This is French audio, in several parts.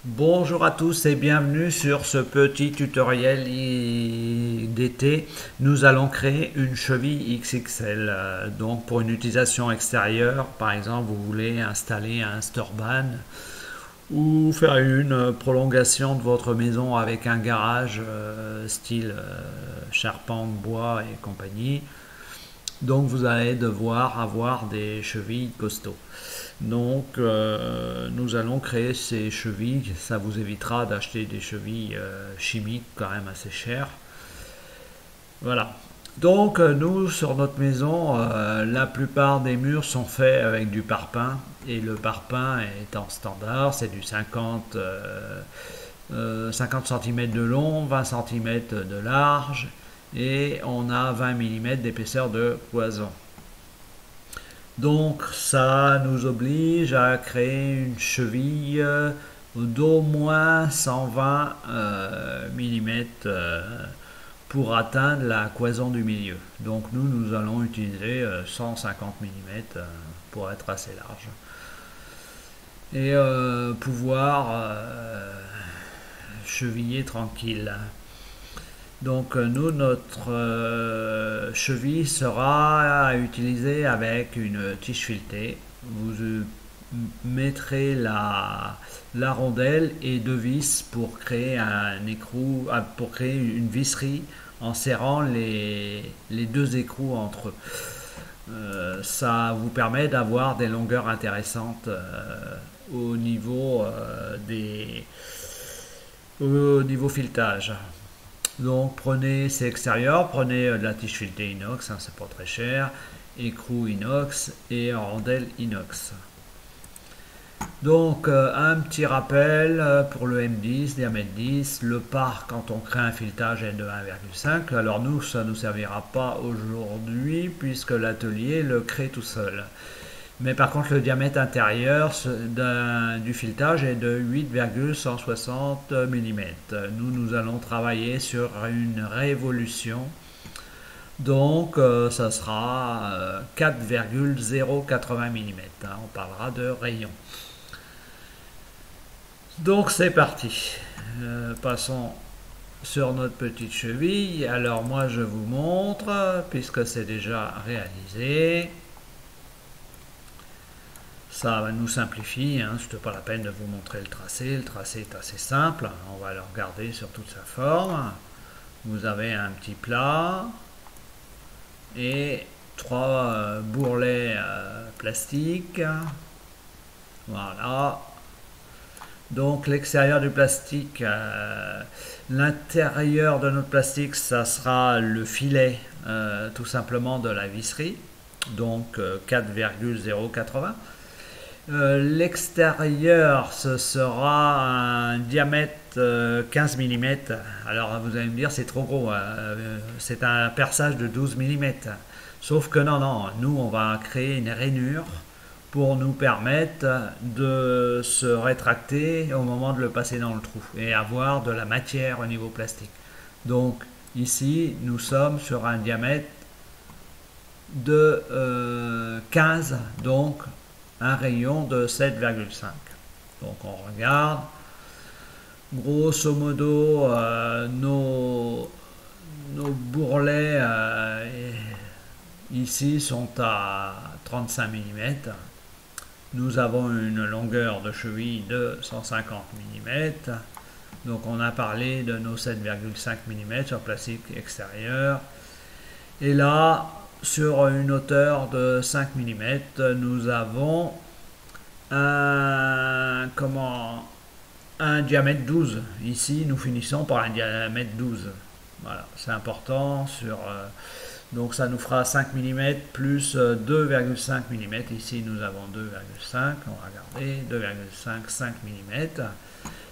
Bonjour à tous et bienvenue sur ce petit tutoriel d'été. Nous allons créer une cheville XXL. Donc pour une utilisation extérieure, par exemple, vous voulez installer un Sturban ou faire une prolongation de votre maison avec un garage style charpente, bois et compagnie. Donc vous allez devoir avoir des chevilles costauds. Donc nous allons créer ces chevilles. Ça vous évitera d'acheter des chevilles chimiques quand même assez chères. Voilà. Donc nous sur notre maison, la plupart des murs sont faits avec du parpaing. Et le parpaing est en standard, c'est du 50 cm de long, 20 cm de large et on a 20 mm d'épaisseur de cloison. Donc ça nous oblige à créer une cheville d'au moins 120 mm pour atteindre la cloison du milieu. Donc nous allons utiliser 150 mm pour être assez large. Et pouvoir cheviller tranquille. Donc nous, notre cheville sera à utiliser avec une tige filetée. Vous mettrez la rondelle et deux vis pour créer un écrou, pour créer une visserie en serrant les deux écrous entre eux. Ça vous permet d'avoir des longueurs intéressantes au niveau filetage. Donc prenez, c'est extérieur, prenez de la tige filetée inox, hein, c'est pas très cher, écrou inox et rondelle inox. Donc un petit rappel pour le M10, diamètre 10, le par quand on crée un filetage est de 1,5. Alors nous, ça ne nous servira pas aujourd'hui puisque l'atelier le crée tout seul. Mais par contre, le diamètre intérieur du filetage est de 8,160 mm. Nous allons travailler sur une révolution. Donc, ça sera 4,080 mm. On parlera de rayon. Donc, c'est parti. Passons sur notre petite cheville. Alors, moi, je vous montre, puisque c'est déjà réalisé. Ça nous simplifie, hein, ce n'est pas la peine de vous montrer le tracé. Le tracé est assez simple, on va le regarder sur toute sa forme. Vous avez un petit plat et trois bourrelets plastiques. Voilà. Donc l'extérieur du plastique, l'intérieur de notre plastique, ça sera le filet tout simplement de la visserie. Donc 4,080. L'extérieur, ce sera un diamètre 15 mm. Alors vous allez me dire, c'est trop gros. C'est un perçage de 12 mm. Sauf que non, nous on va créer une rainure pour nous permettre de se rétracter au moment de le passer dans le trou et avoir de la matière au niveau plastique. Donc ici, nous sommes sur un diamètre de 15, donc un rayon de 7,5. Donc on regarde, grosso modo, nos bourrelets ici sont à 35 mm. Nous avons une longueur de cheville de 150 mm. Donc on a parlé de nos 7,5 mm sur plastique extérieur. Et là, sur une hauteur de 5 mm, nous avons un diamètre 12. Ici, nous finissons par un diamètre 12. Voilà, c'est important. Donc ça nous fera 5 mm plus 2,5 mm. Ici, nous avons 2,5. On va regarder, 2,5, 5 mm.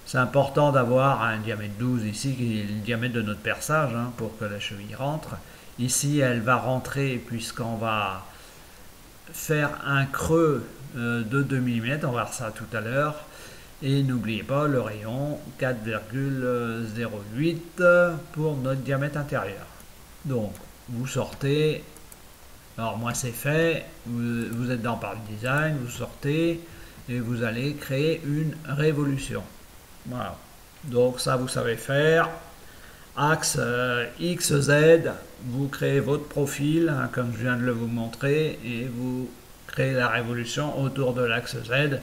C'est important d'avoir un diamètre 12 ici, qui est le diamètre de notre perçage, hein, pour que la cheville rentre. Ici, elle va rentrer puisqu'on va faire un creux de 2 mm. On va voir ça tout à l'heure. Et n'oubliez pas le rayon 4,08 pour notre diamètre intérieur. Donc, vous sortez. Alors, moi, c'est fait. Vous êtes dans Power Design. Vous sortez et vous allez créer une révolution. Voilà. Donc ça, vous savez faire. Axe X, Z, vous créez votre profil, hein, comme je viens de le vous montrer, et vous créez la révolution autour de l'axe Z,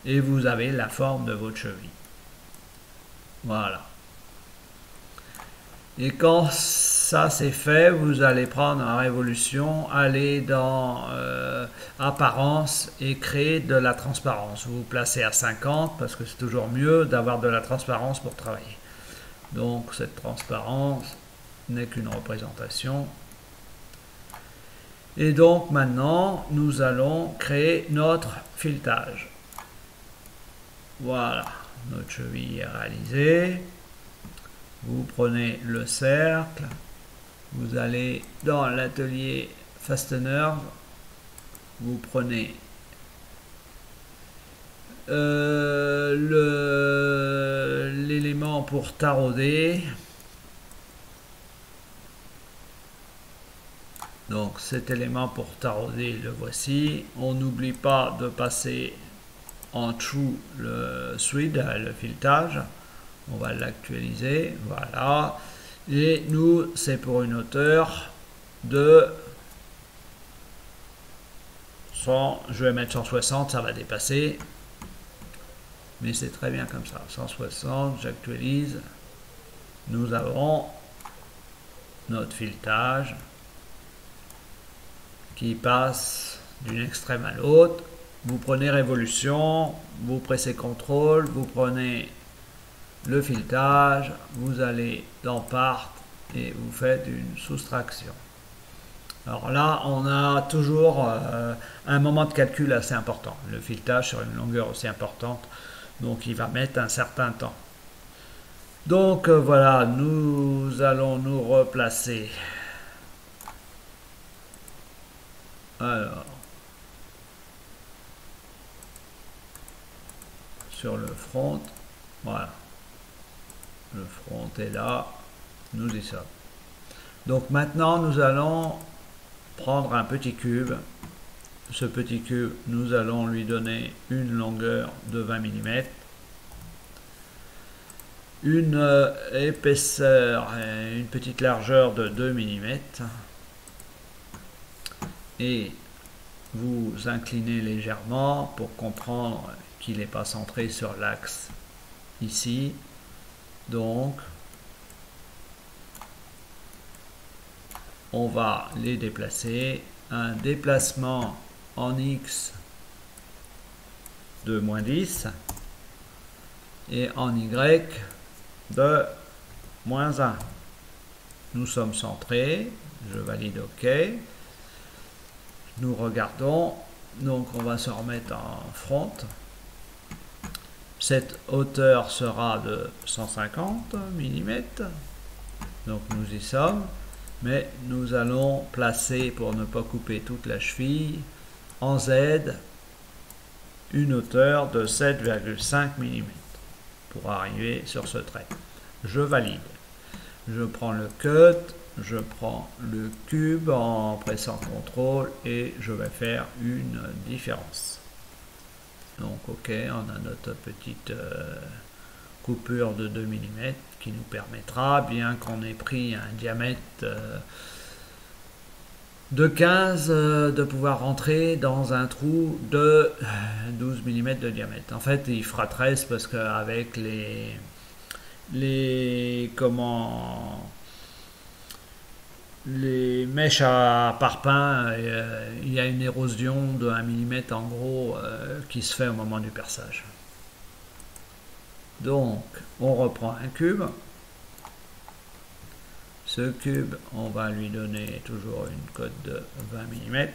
et vous avez la forme de votre cheville. Voilà. Et quand ça c'est fait, vous allez prendre la révolution, aller dans apparence et créer de la transparence. Vous vous placez à 50 parce que c'est toujours mieux d'avoir de la transparence pour travailler. Donc cette transparence n'est qu'une représentation. Et donc maintenant, nous allons créer notre filetage. Voilà, notre cheville est réalisée. Vous prenez le cercle, vous allez dans l'atelier Fastener, vous prenez l'élément pour tarauder. Donc cet élément pour tarauder, le voici. On n'oublie pas de passer en dessous le thread, le filetage. On va l'actualiser, voilà. Et nous, c'est pour une hauteur de 100, je vais mettre 160, ça va dépasser. Mais c'est très bien comme ça, 160, j'actualise. Nous avons notre filetage qui passe d'une extrême à l'autre. Vous prenez révolution, vous pressez CTRL, vous prenez le filetage, vous allez dans Part et vous faites une soustraction. Alors là, on a toujours un moment de calcul assez important. Le filetage sur une longueur aussi importante, donc il va mettre un certain temps. Donc voilà, nous allons nous replacer. Alors, sur le front, voilà. Le front est là, nous y sommes. Donc maintenant, nous allons prendre un petit cube. Ce petit cube, nous allons lui donner une longueur de 20 mm, une épaisseur et une petite largeur de 2 mm, et vous inclinez légèrement pour comprendre qu'il n'est pas centré sur l'axe ici. Donc, on va les déplacer. Un déplacement en X de -10 et en Y de -1. Nous sommes centrés. Je valide OK. Nous regardons. Donc, on va se remettre en front. Cette hauteur sera de 150 mm. Donc, nous y sommes. Mais nous allons placer, pour ne pas couper toute la cheville, en Z, une hauteur de 7,5 mm pour arriver sur ce trait. Je valide. Je prends le cut, je prends le cube en pressant CTRL et je vais faire une différence. Donc OK, on a notre petite coupure de 2 mm qui nous permettra, bien qu'on ait pris un diamètre de 15, de pouvoir rentrer dans un trou de 12 mm de diamètre. En fait, il fera 13 parce qu'avec les mèches à parpaing, il y a une érosion de 1 mm en gros qui se fait au moment du perçage. Donc, on reprend un cube. Ce cube, on va lui donner toujours une cote de 20 mm,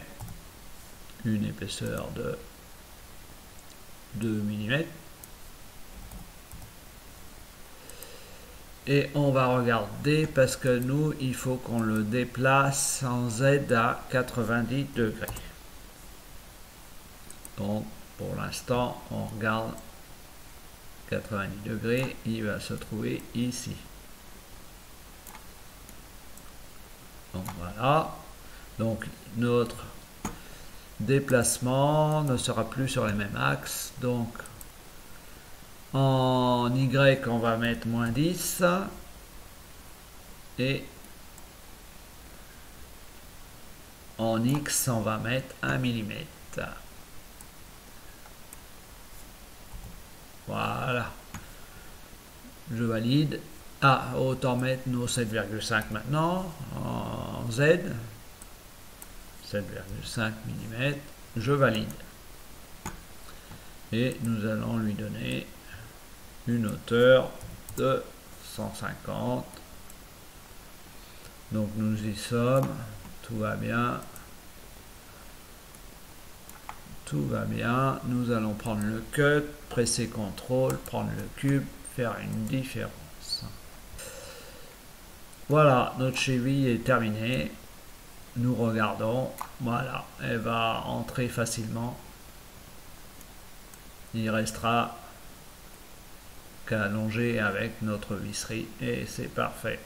une épaisseur de 2 mm. Et on va regarder parce que nous, il faut qu'on le déplace en Z à 90 degrés. Donc, pour l'instant, on regarde 90 degrés, il va se trouver ici. Donc voilà, donc notre déplacement ne sera plus sur les mêmes axes, donc En Y, on va mettre -10. Et en X, on va mettre 1 mm. Voilà. Je valide. Ah, autant mettre nos 7,5 maintenant. En Z. 7,5 mm. Je valide. Et nous allons lui donner une hauteur de 150. Donc nous y sommes. Tout va bien. Tout va bien. Nous allons prendre le cut, presser CTRL, prendre le cube, faire une différence. Voilà, notre cheville est terminée. Nous regardons. Voilà, elle va entrer facilement. Il restera qu'à allonger avec notre visserie et c'est parfait.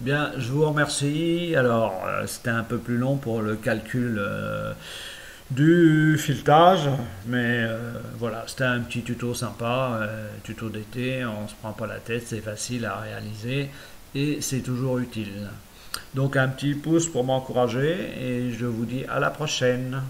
Bien, je vous remercie. Alors, c'était un peu plus long pour le calcul du filetage, mais voilà, c'était un petit tuto sympa, tuto d'été, on se prend pas la tête, c'est facile à réaliser et c'est toujours utile. Donc un petit pouce pour m'encourager et je vous dis à la prochaine.